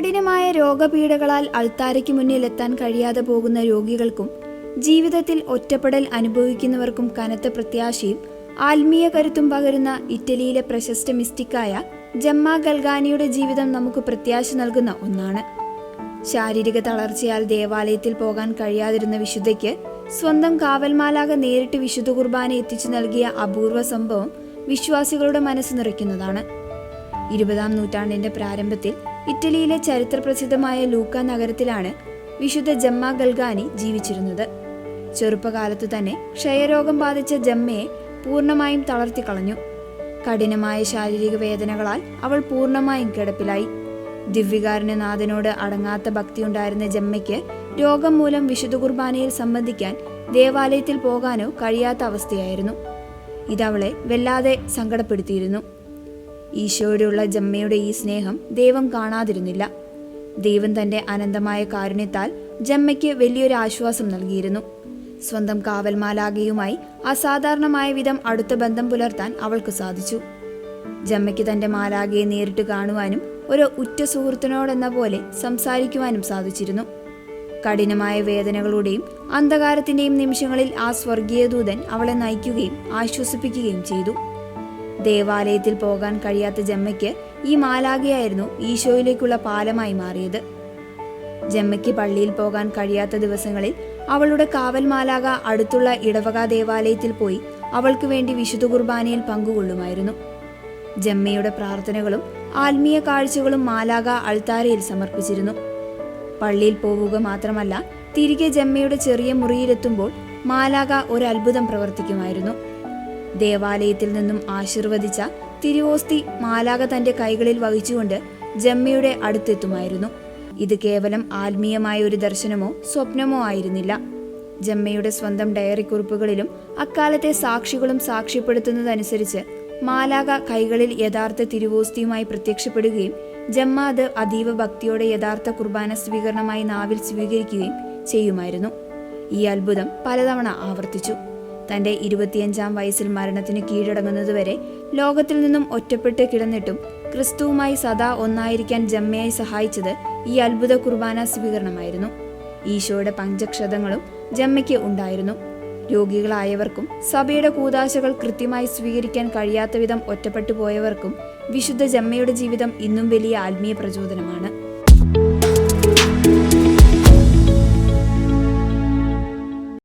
കഠിനമായ രോഗപീഠകളാൽ അൾത്താരയ്ക്ക് മുന്നിൽ എത്താൻ കഴിയാതെ പോകുന്ന രോഗികൾക്കും ജീവിതത്തിൽ ഒറ്റപ്പെടൽ അനുഭവിക്കുന്നവർക്കും കനത്ത പ്രത്യാശയും ആത്മീയ കരുത്തും പകരുന്ന ഇറ്റലിയിലെ പ്രശസ്ത മിസ്റ്റിക്കായ ജമ്മ ഗൽഗാനിയുടെ ജീവിതം നമുക്ക് പ്രത്യാശ നൽകുന്ന ഒന്നാണ്. ശാരീരിക തളർച്ചയാൽ ദേവാലയത്തിൽ പോകാൻ കഴിയാതിരുന്ന വിശുദ്ധയ്ക്ക് സ്വന്തം കാവൽമാലാക നേരിട്ട് വിശുദ്ധ കുർബാന എത്തിച്ചു നൽകിയ അപൂർവ സംഭവം വിശ്വാസികളുടെ മനസ്സ് നിറയ്ക്കുന്നതാണ്. 20-ാം നൂറ്റാണ്ടിന്റെ പ്രാരംഭത്തിൽ ഇറ്റലിയിലെ ചരിത്രപ്രസിദ്ധമായ ലൂക്ക നഗരത്തിലാണ് വിശുദ്ധ ജമ്മ ഗൽഗാനി ജീവിച്ചിരുന്നത്. ചെറുപ്പകാലത്തു തന്നെ ക്ഷയരോഗം ബാധിച്ച ജമ്മയെ പൂർണ്ണമായും തളർത്തിക്കളഞ്ഞു. കഠിനമായ ശാരീരിക വേദനകളാൽ അവൾ പൂർണ്ണമായും കിടപ്പിലായി. ദിവ്യകാരുണ്യനാഥനോട് അടങ്ങാത്ത ഭക്തിയുണ്ടായിരുന്ന ജമ്മയ്ക്ക് രോഗം മൂലം വിശുദ്ധ കുർബാനയിൽ സംബന്ധിക്കാൻ ദേവാലയത്തിൽ പോകാനോ കഴിയാത്ത അവസ്ഥയായിരുന്നു. ഇതവളെ വല്ലാതെ സങ്കടപ്പെടുത്തിയിരുന്നു. ഈശോയോടുള്ള ജമ്മയുടെ ഈ സ്നേഹം ദൈവം കാണാതിരുന്നില്ല. ദൈവം തന്റെ അനന്തമായ കാരുണ്യത്താൽ ജമ്മയ്ക്ക് വലിയൊരു ആശ്വാസം നൽകിയിരുന്നു. സ്വന്തം കാവൽമാലാകയുമായി അസാധാരണമായ വിധം അടുത്ത ബന്ധം പുലർത്താൻ അവൾക്ക് സാധിച്ചു. ജമ്മയ്ക്ക് തന്റെ മാലാകയെ നേരിട്ട് കാണുവാനും ഒരു ഉറ്റ സുഹൃത്തിനോടെന്ന പോലെ സംസാരിക്കുവാനും സാധിച്ചിരുന്നു. കഠിനമായ വേദനകളുടെയും അന്ധകാരത്തിന്റെയും നിമിഷങ്ങളിൽ ആ സ്വർഗീയ ദൂതൻ അവളെ നയിക്കുകയും ആശ്വസിപ്പിക്കുകയും ചെയ്തു. ദേവാലയത്തിൽ പോകാൻ കഴിയാത്ത ജമ്മയ്ക്ക് ഈ മാലാകയായിരുന്നു ഈശോയിലേക്കുള്ള പാലമായി മാറിയത്. ജമ്മയ്ക്ക് പള്ളിയിൽ പോകാൻ കഴിയാത്ത ദിവസങ്ങളിൽ അവളുടെ കാവൽ മാലാക അടുത്തുള്ള ഇടവക ദേവാലയത്തിൽ പോയി അവൾക്ക് വേണ്ടി വിശുദ്ധ കുർബാനയിൽ പങ്കുകൊള്ളുമായിരുന്നു. ജമ്മയുടെ പ്രാർത്ഥനകളും ആത്മീയ കാഴ്ചകളും മാലാക അൾത്താരയിൽ സമർപ്പിച്ചിരുന്നു. പള്ളിയിൽ പോവുക മാത്രമല്ല, തിരികെ ജമ്മയുടെ ചെറിയ മുറിയിലെത്തുമ്പോൾ മാലാക ഒരു അത്ഭുതം പ്രവർത്തിക്കുമായിരുന്നു. ദേവാലയത്തിൽ നിന്നും ആശീർവദിച്ച തിരുവോസ്തി മാലാക തന്റെ കൈകളിൽ വഹിച്ചുകൊണ്ട് ജമ്മയുടെ അടുത്തെത്തുമായിരുന്നു. ഇത് കേവലം ആത്മീയമായ ഒരു ദർശനമോ സ്വപ്നമോ ആയിരുന്നില്ല. ജമ്മയുടെ സ്വന്തം ഡയറി കുറിപ്പുകളിലും അക്കാലത്തെ സാക്ഷികളും സാക്ഷ്യപ്പെടുത്തുന്നതനുസരിച്ച് മാലാക കൈകളിൽ യഥാർത്ഥ തിരുവോസ്തിയുമായി പ്രത്യക്ഷപ്പെടുകയും ജമ്മ അത് അതീവ ഭക്തിയോടെ യഥാർത്ഥ കുർബാന സ്വീകരണമായി നാവിൽ സ്വീകരിക്കുകയും ചെയ്യുമായിരുന്നു. ഈ അത്ഭുതം പലതവണ ആവർത്തിച്ചു. തന്റെ 25-ാം വയസ്സിൽ മരണത്തിന് കീഴടങ്ങുന്നതുവരെ ലോകത്തിൽ നിന്നും ഒറ്റപ്പെട്ട് കിടന്നിട്ടും ക്രിസ്തുവുമായി സദാ ഒന്നായിരിക്കാൻ ജമ്മയായി സഹായിച്ചത് ഈ അത്ഭുത കുർബാന സ്വീകരണമായിരുന്നു. ഈശോയുടെ പഞ്ചക്ഷതങ്ങളും ജമ്മയ്ക്ക് ഉണ്ടായിരുന്നു. രോഗികളായവർക്കും സഭയുടെ കൂദാശകൾ കൃത്യമായി സ്വീകരിക്കാൻ കഴിയാത്ത വിധം ഒറ്റപ്പെട്ടു പോയവർക്കും വിശുദ്ധ ജമ്മയുടെ ജീവിതം ഇന്നും വലിയ ആത്മീയ പ്രചോദനമാണ്.